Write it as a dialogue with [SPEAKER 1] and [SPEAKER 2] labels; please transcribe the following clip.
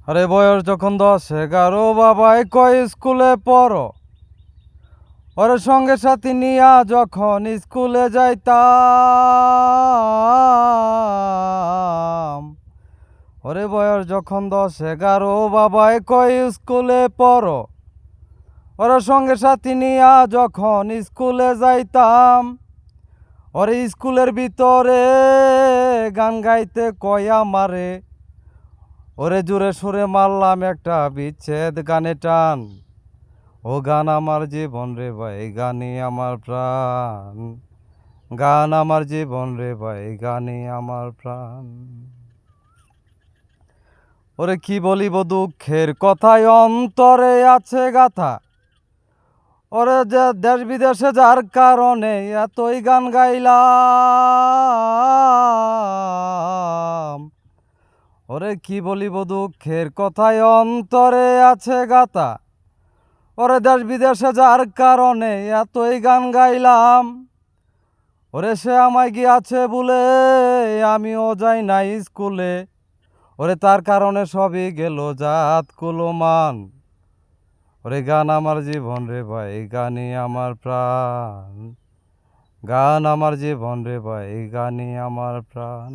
[SPEAKER 1] আরে বয়স যখন 10-11 বাবাই কয় স্কুলে পড়ো। ওর সঙ্গে সাথী নিয়া যখন স্কুলে যাইতাম, ওরে বয়স যখন 10-11 বাবাই কয় স্কুলে পড়ো। ওর সঙ্গে সাথী নিয়া যখন স্কুলে যাইতাম, ওরে স্কুলের ভিতরে গান গাইতে কয় আমারে। ওরে জোরে সুরে মারলাম একটা বিচ্ছেদ গানে টান। ও গান আমার জীবন রে ভাই, গানই আমার প্রাণ। গান আমার জীবন রে ভাই, গানই আমার প্রাণ। ওরে কি বলিব দুঃখের কথায় অন্তরে আছে গাথা। ওরে যে দেশ বিদেশে যার কারণে এতই গান গাইলাম। ওরে কি বলিব দুঃখের কথায় অন্তরে আছে গাথা। ওরে দেশ বিদেশে যার কারণে এতই গান গাইলাম। ওরে সে আমায় গিয়াছে বলে আমিও যাই নাই স্কুলে। ওরে তার কারণে সবই গেল জাত কুলমান। ওরে গান আমার জীবন রে ভাই, গানই আমার প্রাণ। গান আমার জীবন রে ভাই, গানই আমার প্রাণ।